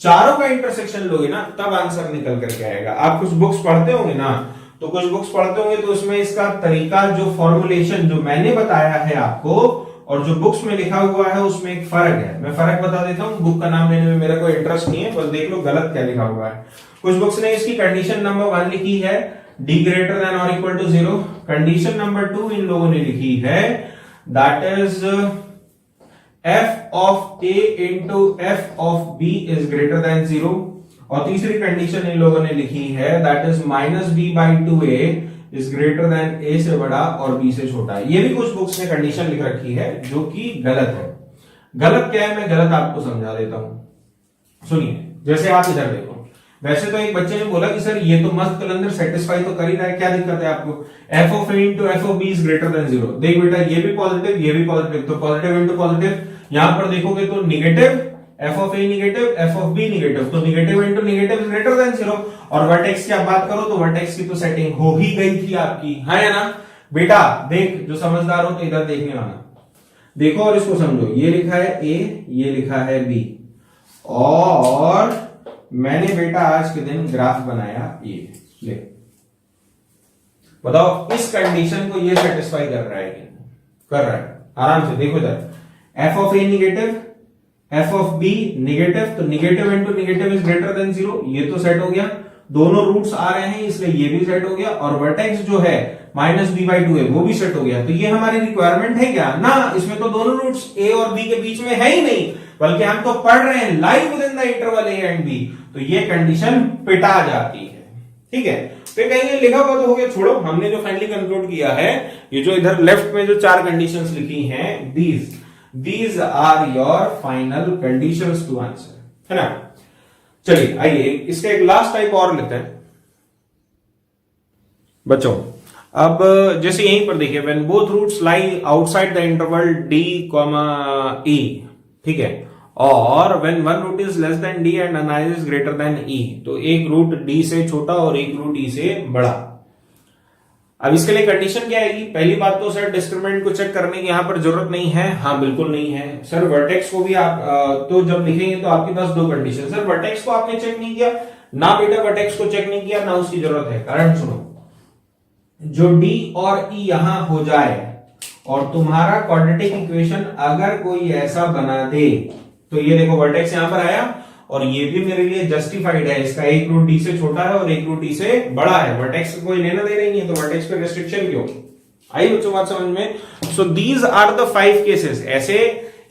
चारों का इंटरसेक्शन लोगे ना तब आंसर निकल करके आएगा। आप कुछ बुक्स पढ़ते होंगे ना, तो कुछ बुक्स पढ़ते होंगे तो उसमें इसका तरीका, जो फॉर्मुलेशन जो मैंने बताया है आपको और जो बुक्स में लिखा हुआ है उसमें एक फर्क है। मैं फर्क बता देता हूं, बुक का नाम लेने में मेरा कोई इंटरेस्ट नहीं है, बस देख लो गलत क्या लिखा हुआ है। कुछ बुक्स ने इसकी कंडीशन नंबर 1 लिखी है d ग्रेटर देन और इक्वल टू 0। कंडीशन नंबर 2 इन लोगों ने लिखी है that is f of a into f of b is greater than 0। और तीसरी कंडीशन इन लोगों ने लिखी है that is minus b by 2a is greater then a से बड़ा और b से छोटा। ये भी कुछ बुक्स ने कंडीशन लिख रखी है जो कि गलत है। गलत क्या है, मैं गलत आपको समझा देता हूं। सुनिए, जैसे आप इधर देखो, वैसे तो एक बच्चे ने बोला कि सर ये तो मस्त कलंदर सेटिस्फाई तो कर ही रहा है, क्या दिक्कत है आपको? f of a into f of b is greater than 0। देख बेटा ये भी पॉजिटिव ये भी पॉजिटिव, तो पॉजिटिव इंटू पॉजिटिव, यहां पर देखोगे तो negative, f of a negative f of b negative, तो negative into negative is greater than 0। और वर्टेक्स की आप बात करो तो वर्टेक्स की तो सेटिंग हो ही गई थी आपकी, है या ना बेटा? देख, जो समझदार हो तो इधर देखने वाला देखो और इसको समझो। ये लिखा है a, ये लिखा है b, और मैंने बेटा आज के दिन ग्राफ बनाया ये। ले बताओ इस कंडीशन को ये सेटिस्फाई कर रहा है कि कर रहा है? आराम से देखो इधर, f of a negative f of b negative, तो negative into negative is greater than 0, ये तो सेट हो गया। दोनों रूट्स आ रहे हैं इसलिए ये भी सेट हो गया, और वर्टेक्स जो है माइनस b बाई 2 है वो भी सेट हो गया। तो ये हमारी रिक्वायरमेंट है क्या ना? इसमें तो दोनों रूट्स a और b के बीच में है ही नहीं, बल्कि हम तो पढ़ रहे हैं live with in the interval a and b, तो ये कंडीशन पिटा जाती है। ठीक है, तो कहेंगे लिखा हुआ तो हो गया, छोड़ो। हमने जो फाइनली कंक्लूड किया है, ये जो इधर लेफ्ट में जो 4 कंडीशंस लिखी हैं, these are your final conditions to answer, है ना? चलिए आइए इसका एक लास्ट टाइप और लेते हैं बच्चों। अब जैसे यहीं पर देखिए, when both roots lie outside the interval d, e, ठीक है, और when one root is less than d and another is greater than e, तो एक रूट d से छोटा और एक रूट e से बड़ा। अब इसके लिए कंडीशन क्या आएगी? पहली बात तो सर डिस्क्रिमिनेंट को चेक करने की यहां पर जरूरत नहीं है। हाँ बिल्कुल नहीं है सर। वर्टेक्स को भी आप तो जब लिखेंगे तो आपके पास 2 कंडीशन। सर वर्टेक्स को आपने चेक नहीं किया ना बेटा, वर्टेक्स को चेक नहीं किया ना, उसकी जरूरत है। कारण सुनो, जो d और e यहां हो जाए और तुम्हारा क्वाड्रेटिक इक्वेशन अगर कोई ऐसा बना दे, तो ये देखो वर्टेक्स यहां पर आया और ये भी मेरे लिए जस्टिफाइड है, इसका एक रूट डी से छोटा है और एक रूट डी से बड़ा है। वर्टेक्स को कोई लेना देना नहीं है, तो वर्टेक्स पे रेस्ट्रिक्शन क्यों? आई बच्चों बात समझ में? So these are the 5 cases. ऐसे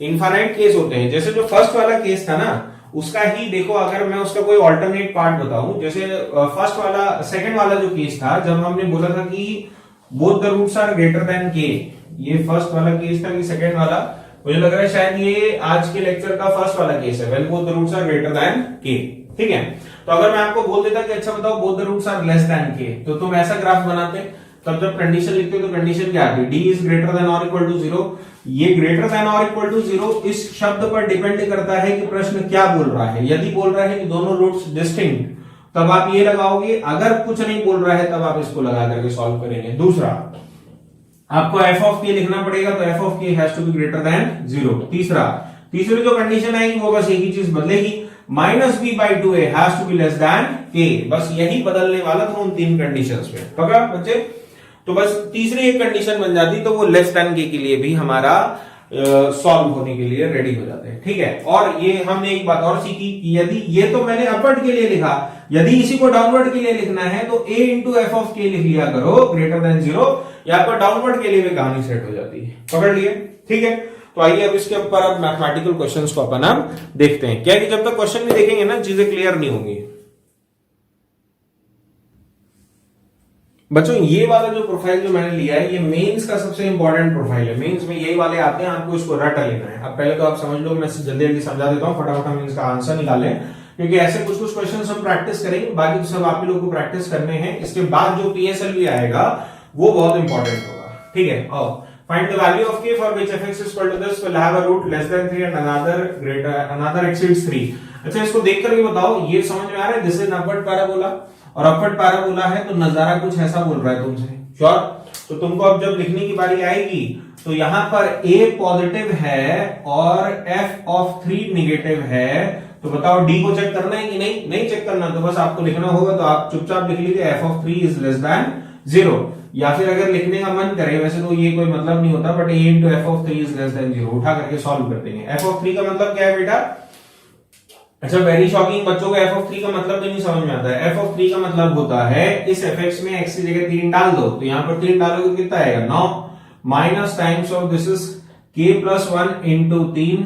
इनफाइनाइट केस होते हैं। जैसे जो फर्स्ट वाला केस था ना, उसका ही देखो, अगर मैं उसका कोई ऑल्टरनेट पार्ट बताऊं, जैसे फर्स्ट वाला सेकंड वाला जो केस था, जब हमने बोला था कि both the roots are greater than k, ये फर्स्ट वाला केस था कि सेकंड वाला? मुझे लग रहा है शायद ये आज के लेक्चर का फर्स्ट वाला केस है, when both the roots are greater than k. ठीक है, तो अगर मैं आपको बोल देता कि अच्छा बताओ both the roots are less than k, तो तुम ऐसा ग्राफ बनाते। तब जब कंडीशन लिखते हो तो कंडीशन क्या आती है? डी इज ग्रेटर देन और इक्वल टू 0। ये ग्रेटर देन और इक्वल टू 0 इस शब्द पर डिपेंड करता है कि प्रश्न क्या बोल रहा है। यदि बोल रहा है कि दोनों रूट्स डिस्टिंक्ट, तब आप ये लगाओगे। अगर कुछ नहीं बोल रहा है तब आप इसको लगा करके सॉल्व करेंगे। दूसरा, आपको f ऑफ k लिखना पड़ेगा, तो f of k has to be greater than 0। तीसरी जो कंडीशन आएगी वो बस एक ही चीज बदलेगी, minus b by 2a has to be less than k। बस यही बदलने वाला था उन 3 कंडीशंस में। पकड़ा बच्चे? तो बस तीसरी एक कंडीशन बन जाती, तो वो लेस देन k के लिए भी हमारा सॉल्व होने के लिए रेडी हो जाते हैं। ठीक है, और ये हमने एक बात और सीखी कि यदि ये तो मैंने अपवर्ड के लिए लिखा, यदि इसी को डाउनवर्ड के लिए लिखना है तो a into F of k लिख लिया करो ग्रेटर देन 0, या पर डाउनवर्ड के लिए भी कहानी सेट हो जाती है। पकड़ लिए? ठीक है, तो आइए अब इसके ऊपर अब मैथमेटिकल क्वेश्चंस को अपन अब देखते हैं। क्या है कि जब तक क्वेश्चन नहीं देखेंगे ना, चीजें क्लियर नहीं होंगी। बच्चों ये वाला जो प्रोफाइल जो मैंने लिया है ये मेंस का सबसे इंपॉर्टेंट प्रोफाइल है। मेंस में यही वाले आते हैं, आपको इसको रट लेना है। अब पहले तो आप समझ लो, मैं जल्दी जल्दी समझा देता हूँ, फटाफट हम इसका आंसर निकालें, क्योंकि ऐसे कुछ कुछ क्वेश्चन हम प्रैक्टिस करेंगे, बाकी तो सब आप ही लोग को प्रैक्टिस करने हैं। इसके बाद जो PSLV आएगा वो बहुत इंपॉर्टेंट होगा, ठीक है। और find the value of k for which f(x) is equal to this will have a root less than 3 and another exceeds 3। अच्छा, इसको देख करके बताओ, ये समझ में आ रहा है? दिस इज अपवर्ड पैराबोला, और अपवर्ड पैराबोला है तो नजारा कुछ ऐसा बोल रहा है तुमसे, श्योर? तो तुमको अब जब लिखने की बारी आएगी तो यहां पर a पॉजिटिव है और f ऑफ 3 निगेटिव है, तो बताओ d को चेक करना है कि नहीं? नहीं चेक करना, तो बस आपको लिखना होगा, तो आप चुपचाप लिख लीजिए f of 3 is less than 0। या फिर अगर लिखने का मन करे, वैसे तो ये कोई मतलब नहीं होता, but a into F of 3 is less than 0 उठा करके सॉल्व कर देंगे। f ऑफ 3 का मतलब क्या है बेटा? अच्छा, वेरी शॉकिंग, बच्चों को f ऑफ 3 का मतलब भी नहीं समझ में आता है। f ऑफ 3 का मतलब होता है इस fx में x की जगह 3 डाल दो, तो यहां पर 3 डालोगे तो कितना आएगा? 9 minus times of this is k plus 1 into 3,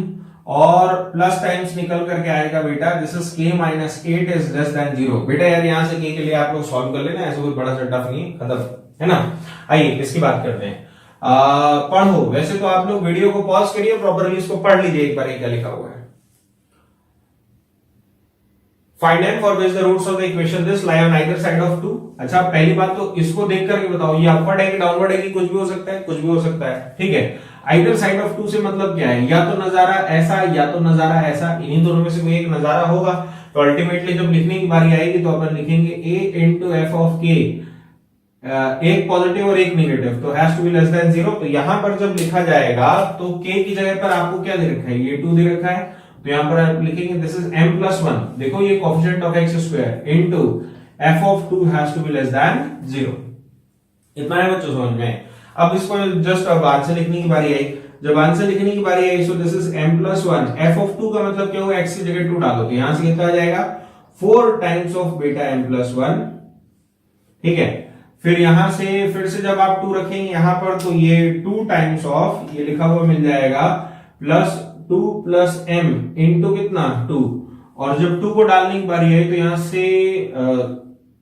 और प्लस टाइम्स निकल करके आएगा बेटा this is k minus 8 is less than 0। बेटा यार यहां से k के लिए आप लोग सॉल्व कर लेना, ऐसा कोई बड़ा सा टफ नहीं, खत्म है ना। आइए इसकी बात करते हैं। पढ़ो, वैसे तो आप लोग वीडियो को पॉज करिए, प्रॉपरली इसको पढ़ लीजिए एक बार, क्या लिखा हुआ है। Find n for which the roots of the equation this lie on either side of 2। अच्छा, पहली बात तो इसको देख करके बताओ ये अपवर्ड है कि डाउनवर्ड है कि कुछ भी हो सकता है, कुछ भी हो सकता है, ठीक है। either side of 2 से मतलब क्या है? या तो नजारा ऐसा या तो नजारा ऐसा, इन्हीं दोनों में से कोई एक नजारा होगा। तो अल्टीमेटली जब लिखने की बारी आएगी तो अपन लिखेंगे a into F of k, एक पॉजिटिव और एक नेगेटिव, तो has to be less than 0। तो यहां पर जब लिखा जाएगा तो k की जगह पर आपको क्या दे रखा है? ये 2 दे रखा है, तो यहां पर आप लिखेंगे दिस इज m प्लस 1, देखो ये coefficient of x square into f of 2 has to be less than 0। इतना है बच्चों समझ में। अब इसको जस्ट अब आंसर लिखने की बारी आई, जब आंसर लिखने की बारी आई, so this is m plus 1, f of 2 का मतलब क्या होगा? x की जगह 2 डालो, तो यहां से कितना आ जाएगा? 4 टाइम्स ऑफ बेटा m प्लस 1, ठीक है। फिर यहां से फिर से जब आप 2 रखेंगे यहां पर, तो ये 2 टाइम्स ऑफ ये लिखा हुआ मिल जाएगा प्लस 2 प्लस m इंटू कितना? 2, और जब 2 को डालने की बारी है तो यहां से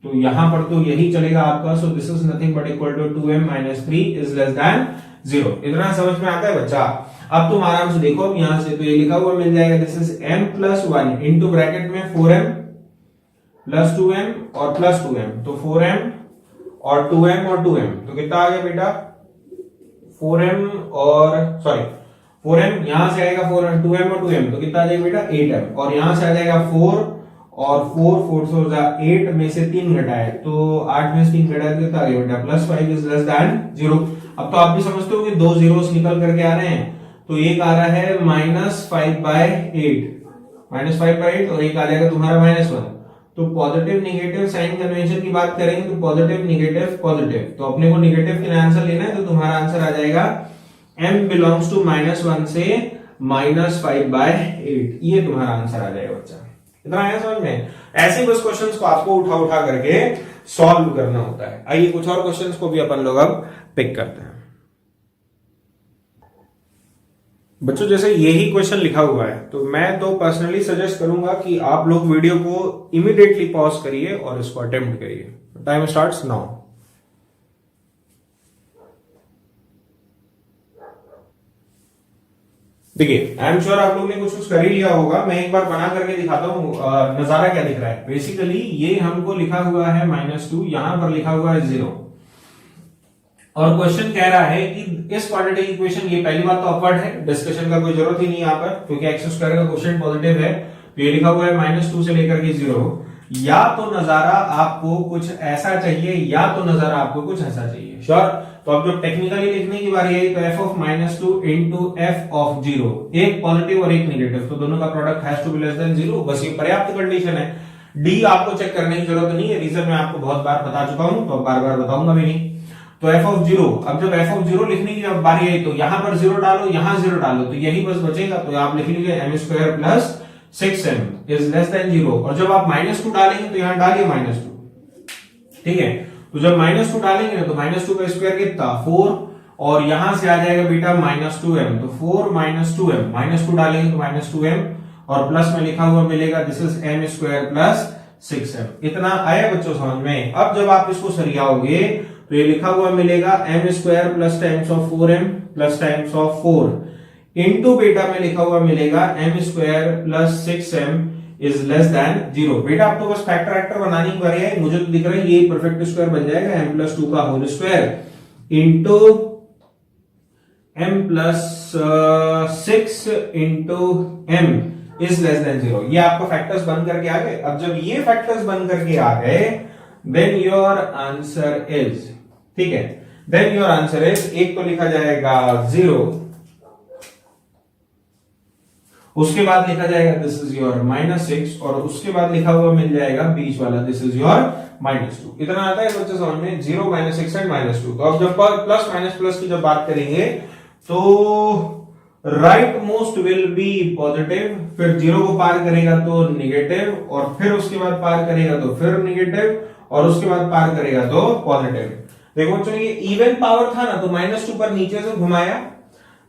तो यहां पर तो यही चलेगा आपका, so this is nothing but equal to 2m minus 3 is less than 0। इतना समझ में आता है बच्चा? अब तुम आराम से देखो, अब यहां से तो ये लिखा हुआ मिल जाएगा this is m plus 1 into bracket में 4m प्लस 2m और प्लस 2m, तो 4m और 2m और 2m, तो कितना आ गया बेटा? 4m और सॉरी 4m, यहां से आएगा 2m और 2m, तो कितना आ जाएगा बेटा? 8m, और यहां से आ जाएगा 4 और 4 से हो जाए 8 में से 3 घटाए, तो 8 में से 3 घटाए तो कितना आ गया बेटा? Plus 5 is less than 0। अब तो आप भी समझते हो कि 2 जीरोस निकल करके आ रहे हैं, तो एक आ रहा है माइनस 5/8, और एक आ जाएगा तुम्हारा -1। तो पॉजिटिव निगेटिव साइन कन्वेंशन की बात करेंगे तो पॉजिटिव निगेटिव पॉजिटिव, तो अपने को निगेटिव के आंसर लेना है, तो तुम्हारा आंसर आ जाएगा m बिलोंग्स टू -1 से -5/8, ये तुम्हारा आंसर आ जाएगा बच्चा। इतना आया समझ में? ऐसे बस क्वेश्चंस को आपको उठा करके सॉल्व करना होता है। आइए कुछ और क्वेश्चंस को भी अपन लोग अब पिक करते हैं। बच्चों जैसे यही क्वेश्चन लिखा हुआ है, तो मैं तो पर्सनली सजेस्ट करूंगा कि आप लोग वीडियो को इमीडिएटली पॉज करिए और इसको अटेम्प्ट करिए। Time starts now. देखिए, आई एम श्योर आप लोग ने कुछ कर ही लिया होगा। मैं एक बार बना करके दिखाता हूँ नजारा क्या दिख रहा है। बेसिकली ये हमको लिखा हुआ है -2, यहां पर लिखा हुआ है 0, और क्वेश्चन कह रहा है कि इस क्वाड्रेटिक इक्वेशन, ये पहली बात तो अपवर्ड है, डिस्कशन का कोई जरूरत ही नहीं यहाँ पर, क्योंकि एक्स स्क्वायर का क्वेश्चन पॉजिटिव है, तो ये लिखा हुआ है -2 से लेकर के 0। या तो नजारा आपको कुछ ऐसा चाहिए या तो नजारा आपको कुछ ऐसा चाहिए, श्योर। तो अब जब टेक्निकली लिखने की बारी आई तो f of -2 into F of 0, एक पॉजिटिव और एक नेगेटिव, तो दोनों का product has to be less than 0, बस ये पर्याप्त कंडीशन है। डी आपको चेक करने की जरूरत नहीं है, रीजन मैं आपको बहुत बार बता चुका हूं, तो बार बार बताऊंगा भी नहीं। तो f ऑफ 0, अब जब f ऑफ 0 लिखने की जब बारी आई तो यहां पर 0 डालो, यहां 0 डालो, तो यही बस बचेगा, तो आप लिख लीजिए m² plus 6m is less than 0, और जब आप -2 डालेंगे तो यहां डालिए -2, ठीक है। तो जब -2 डालेंगे तो -2 का स्क्वायर कितना? 4, और यहां से आ जाएगा बेटा -2m, तो 4 -2m, -2 डालेंगे तो -2m, और प्लस में लिखा हुआ मिलेगा this is m² plus 6m। इतना आया बच्चों समझ में? अब जब आप इसको सरियाओगे तो ये लिखा हुआ मिलेगा m square plus times of 4m plus times of 4 into बेटा में लिखा हुआ मिलेगा m square plus 6m is less than 0। बेटा आप तो बस फैक्टर एक्टर बनाने की बारी है, मुझे तो दिख रहा है ये परफेक्ट स्क्वायर बन जाएगा m प्लस 2 का whole square into m plus 6 into m is less than 0। ये आपको फैक्टर्स बन करके आ गए। अब जब ये फैक्टर्स बन करके आ गए देन योर आंसर इज, ठीक है, देन योर आंसर इज, एक तो लिखा जाएगा 0, उसके बाद लिखा जाएगा दिस इज योर -6 और उसके बाद लिखा हुआ मिल जाएगा बीच वाला दिस इज योर -2। इतना आता है बच्चे समझ में, 0 -6 एंड -2। तो अब जब प्लस माइनस प्लस की जब बात करेंगे तो right most will be positive, फिर 0 को पार करेगा तो निगेटिव और फिर उसके बाद पार करेगा तो फिर निगेटिव और उसके बाद पार करेगा तो पॉजिटिव। देखो बच्चों ये इवन पावर था ना, तो -2 पर नीचे से घुमाया,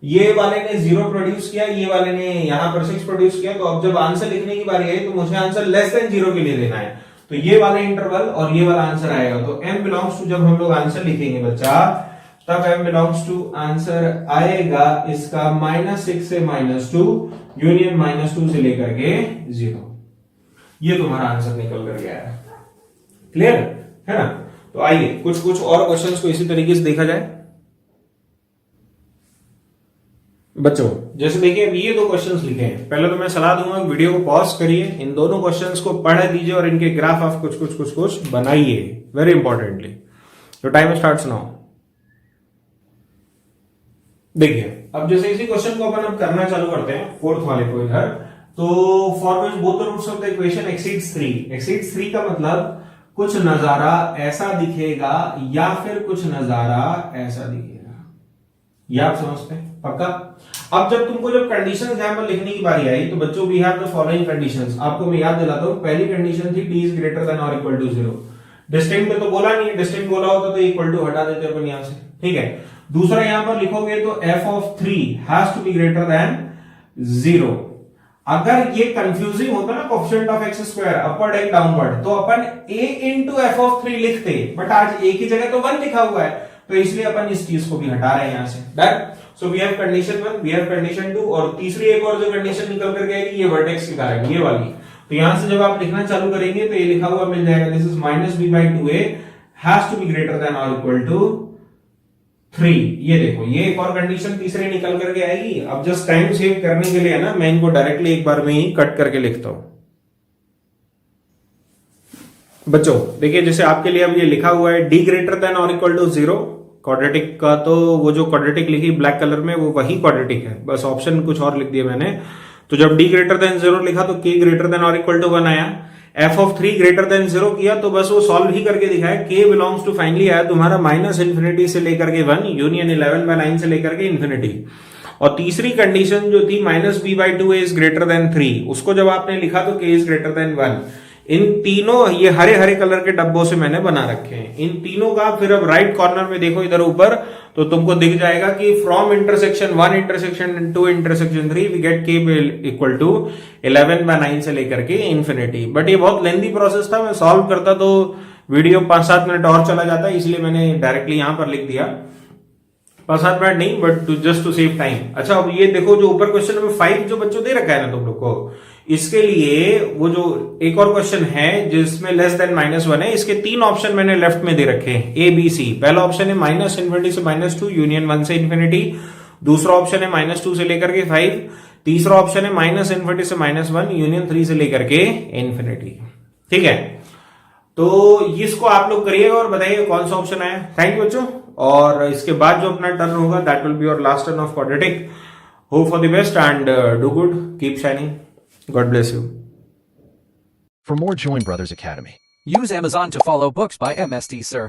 ये वाले ने 0 प्रोड्यूस किया, ये वाले ने यहां पर 6 प्रोड्यूस किया। तो अब जब आंसर लिखने की बारी आई तो मुझे आंसर लेस देन 0 के लिए देना है, तो ये वाला इंटरवल और ये वाला आंसर आएगा। तो m बिलोंग्स टू जब हम लोग आंसर लिखेंगे बच्चा, तब m बिलोंग्स टू आंसर आएगा इसका -6 से -2 यूनियन -2 से लेकर के 0। ये तुम्हारा आंसर निकल कर गया है। क्लियर है ना? तो आइए कुछ और क्वेश्चंस को इसी तरीके से देखा जाए बच्चों। जैसे देखिए अब ये 2 क्वेश्चंस लिखे हैं, पहले तो मैं सलाह दूंगा वीडियो को पॉज करिए, इन दोनों क्वेश्चंस को पढ़ लीजिए और इनके ग्राफ आप कुछ बनाइए, वेरी इंपॉर्टेंटली। तो टाइम स्टार्ट्स नाउ। देखिए अब जैसे इसी क्वेश्चन को अपन अब करना चालू करते हैं, 4th वाले को इधर। तो for which both the roots of the equation exceeds 3 का मतलब कुछ नजारा ऐसा दिखेगा या फिर कुछ नजारा ऐसा दिखेगा, ये आप समझते हैं पक्का। अब जब कंडीशन यहां पर लिखने की बारी आई तो बच्चों we have the following conditions. आपको मैं याद दिलाता हूं, पहली कंडीशन थी t इज ग्रेटर देन और इक्वल टू 0। डिस्टिंक्ट तो बोला नहीं, डिस्टिंक्ट बोला होता तो इक्वल टू हटा देते अपन यहां से, ठीक है। दूसरा यहां पर लिखोगे तो f of 3 has to be greater than 0। अगर ये कंफ्यूजिंग होता ना coefficient of x square upward and downward, तो अपन a इंटू f ऑफ 3 लिखते, बट आज a की जगह तो 1 लिखा हुआ है, तो इसलिए अपन इस चीज को भी हटा रहे हैं यहां से। Done. So we have condition 1, we have condition 2 और तीसरी एक और जो कंडीशन निकल कर गई ये वर्टेक्स की कारण, ये वाली। तो यहां से जब आप लिखना चालू करेंगे तो ये लिखा हुआ मिल जाएगा this is -b/2a has to be greater than और इक्वल टू 3। ये देखो ये एक और कंडीशन तीसरी निकल करके आएगी। अब जस्ट टाइम सेव करने के लिए है ना, मैं इनको डायरेक्टली एक बार में ही कट करके लिखता हूं बच्चों। देखिए जैसे आपके लिए अब ये लिखा हुआ है d ग्रेटर देन और इक्वल टू 0 क्वाड्रेटिक का, तो वो जो क्वाड्रेटिक लिखी ब्लैक कलर में वो वही क्वाड्रेटिक है, बस ऑप्शन कुछ और लिख दिया मैंने। तो जब d ग्रेटर देन 0 लिखा तो k ग्रेटर देन और इक्वल टू 1 आया। f ऑफ 3 ग्रेटर देन 0 किया तो बस वो सॉल्व ही करके दिखाया। k बिलोंग्स टू फाइनली आया तुम्हारा -∞ से लेकर के 1 यूनियन 11/9 से लेकर के इन्फिनिटी। और तीसरी कंडीशन जो थी -b/2a इज ग्रेटर देन 3, उसको जब आपने लिखा तो k इज ग्रेटर देन 1। इन तीनों ये हरे हरे कलर के डब्बों से मैंने बना रखे हैं। इन तीनों का फिर अब राइट कॉर्नर में देखो इधर ऊपर, तो तुमको दिख जाएगा कि from intersection 1 intersection 2 intersection 3 we get k equal to 11/9 से लेकर के इन्फिनिटी। बट ये बहुत लेंथी प्रोसेस था, मैं सॉल्व करता तो वीडियो 5-7 मिनट और चला जाता, इसलिए मैंने डायरेक्टली यहां पर लिख दिया। 5-7 मिनट नहीं, but just to save time. अच्छा अब ये देखो जो ऊपर क्वेश्चन नंबर 5 जो बच्चों दे रखा है ना तुम लोग को, इसके लिए वो जो एक और क्वेश्चन है जिसमें लेस देन -1 है, इसके 3 ऑप्शन मैंने लेफ्ट में दे रखे हैं A B C। पहला ऑप्शन है -∞ से -2 यूनियन 1 से इन्फिनिटी। दूसरा ऑप्शन है -2 से लेकर के 5। तीसरा ऑप्शन है -∞ से -1 यूनियन 3 से लेकर के इन्फिनिटी। ठीक है, तो इसको आप लोग करिएगा और बताइए कौन सा ऑप्शन आया। थैंक यू बच्चों। और इसके बाद जो अपना टर्न होगा that will be your last turn off quadratic. Hope for the best and do good, keep shining, God bless you. For more, join Brothers Academy. Use Amazon to follow books by MST Sir.